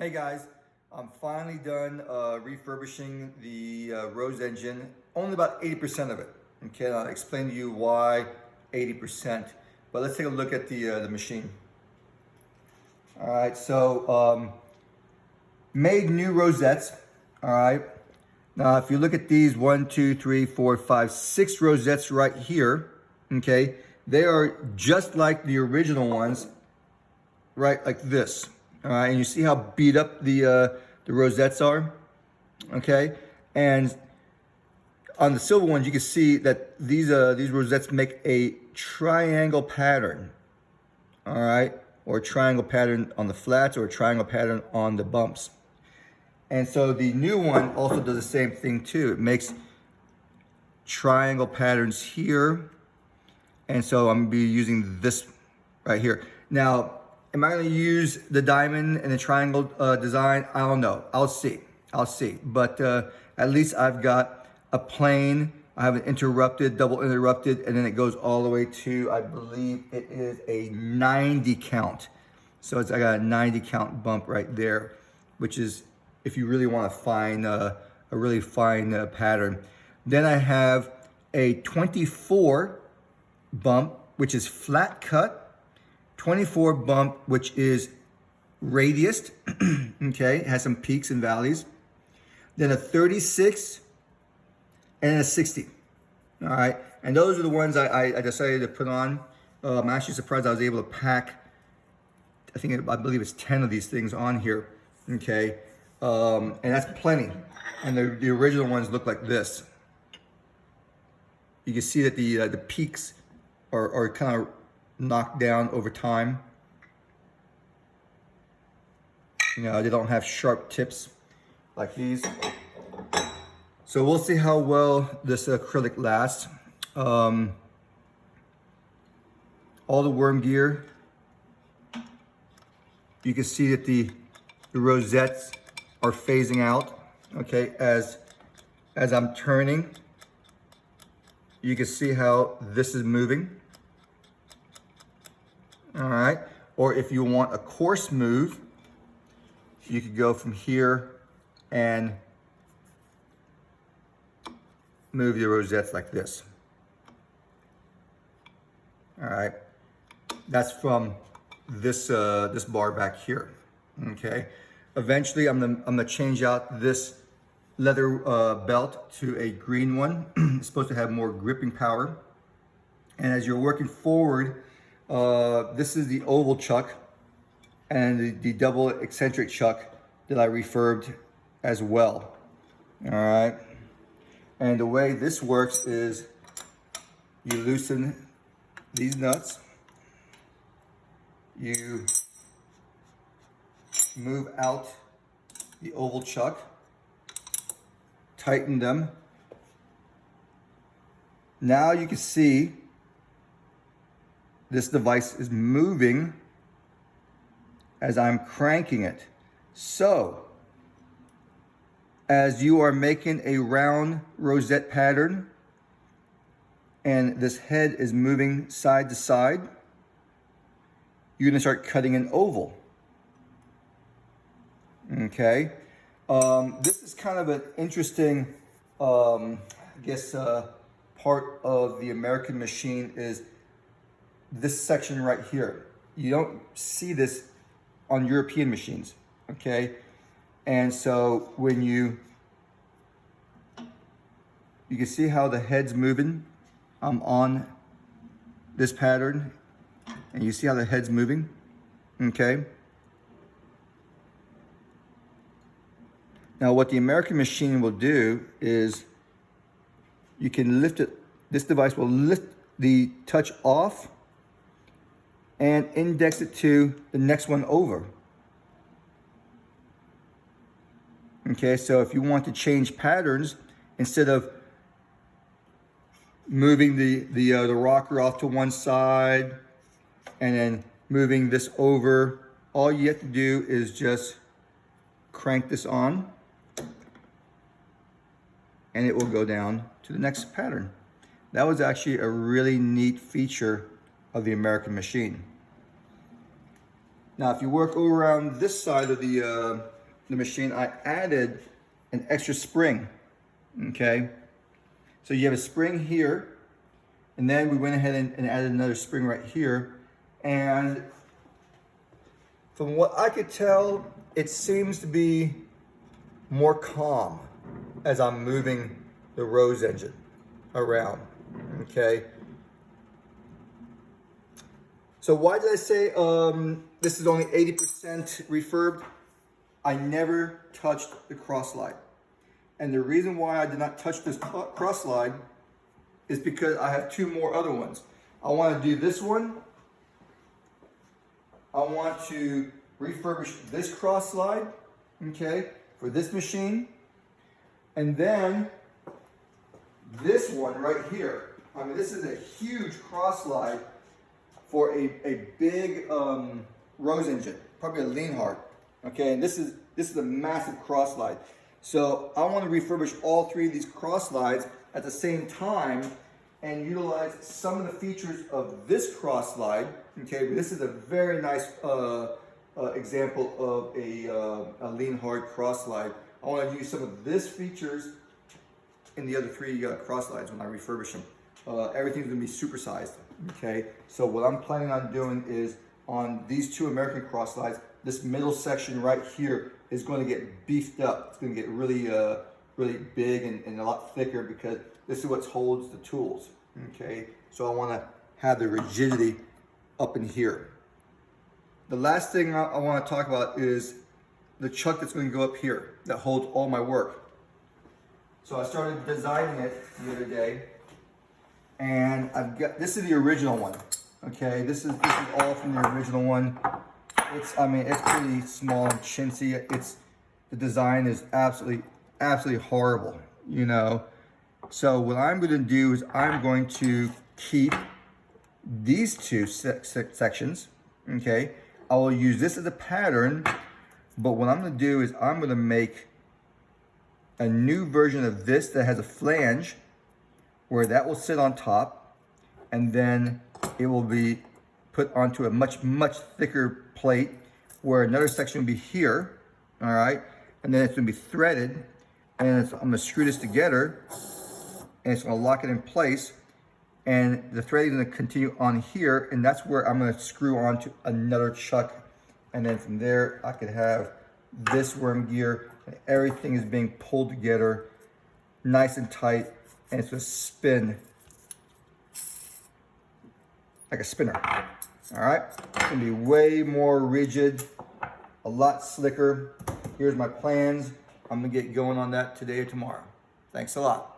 Hey guys, I'm finally done refurbishing the Rose engine, only about 80% of it. Okay, I'll explain to you why 80%, but let's take a look at the machine. All right, so made new rosettes, all right. Now if you look at these 1, 2, 3, 4, 5, 6 rosettes right here, okay, they are just like the original ones, right, like this. All right, and you see how beat up the rosettes are, okay? And on the silver ones, you can see that these rosettes make a triangle pattern, all right, or a triangle pattern on the flats, or a triangle pattern on the bumps. And so the new one also does the same thing too. It makes triangle patterns here, and so I'm gonna be using this right here. Now, am I gonna use the diamond and the triangle design? I don't know, I'll see. But at least I've got a plain, I have an interrupted, double interrupted, and then it goes all the way to, I believe it is a 90 count. So I got a 90 count bump right there, which is, if you really wanna find a really fine pattern. Then I have a 24 bump, which is flat cut, 24 bump, which is radiused, okay, it has some peaks and valleys. Then a 36 and a 60, all right? And those are the ones I decided to put on. I'm actually surprised I was able to pack, I believe it's 10 of these things on here, okay? And that's plenty. And the original ones look like this. You can see that the peaks are kind of knocked down over time. You know, they don't have sharp tips like these. So we'll see how well this acrylic lasts. All the worm gear, you can see that the rosettes are phasing out, okay, as I'm turning. You can see how this is moving. All right, or if you want a coarse move, you could go from here and move your rosettes like this. All right, that's from this this bar back here. Okay, eventually I'm gonna change out this leather belt to a green one. It's supposed to have more gripping power. And as you're working forward, this is the oval chuck and the double eccentric chuck that I refurbed as well. All right. And the way this works is you loosen these nuts, you move out the oval chuck, tighten them. Now you can see this device is moving as I'm cranking it. So, as you are making a round rosette pattern and this head is moving side to side, you're gonna start cutting an oval. Okay, this is kind of an interesting, I guess, part of the American machine is this section right here. You don't see this on European machines, okay? And so when you can see how the head's moving. I'm on this pattern and you see how the head's moving, okay? Now what the American machine will do is you can lift it, this device will lift the touch off and index it to the next one over. Okay, so if you want to change patterns, instead of moving the rocker off to one side and then moving this over, all you have to do is just crank this on and it will go down to the next pattern. That was actually a really neat feature of the American machine. Now, if you work over around this side of the machine, I added an extra spring, okay? So you have a spring here, and then we went ahead and added another spring right here. And from what I could tell, it seems to be more calm as I'm moving the Rose engine around, okay? So why did I say this is only 80% refurbed? I never touched the cross slide. And the reason why I did not touch this cross slide is because I have two more other ones. I want to do this one. I want to refurbish this cross slide, okay, for this machine. And then this one right here. I mean, this is a huge cross slide for a big Rose engine, probably a Leonhardt, okay? And this is a massive cross slide. So I want to refurbish all three of these cross slides at the same time and utilize some of the features of this cross slide, okay? This is a very nice example of a Leonhardt cross slide. I want to use some of this features in the other three cross slides when I refurbish them. Everything's gonna be supersized, okay? So what I'm planning on doing is on these two American cross slides, this middle section right here is going to get beefed up. It's going to get really, really big and a lot thicker because this is what holds the tools, okay? So I want to have the rigidity up in here. The last thing I want to talk about is the chuck that's going to go up here that holds all my work. So I started designing it the other day, and I've got, this is the original one, okay? This is all from the original one. I mean, it's pretty small and chintzy. The design is absolutely horrible, you know? So what I'm gonna do is I'm going to keep these two sections, okay? I will use this as a pattern, but what I'm gonna do is I'm gonna make a new version of this that has a flange where that will sit on top, and then it will be put onto a much thicker plate where another section will be here, all right? And then it's gonna be threaded, and I'm gonna screw this together, and it's gonna lock it in place, and the threading is gonna continue on here, and that's where I'm gonna screw onto another chuck, and then from there, I could have this worm gear, and everything is being pulled together, nice and tight, and it's gonna spin like a spinner. All right, it's gonna be way more rigid, a lot slicker. Here's my plans. I'm gonna get going on that today or tomorrow. Thanks a lot.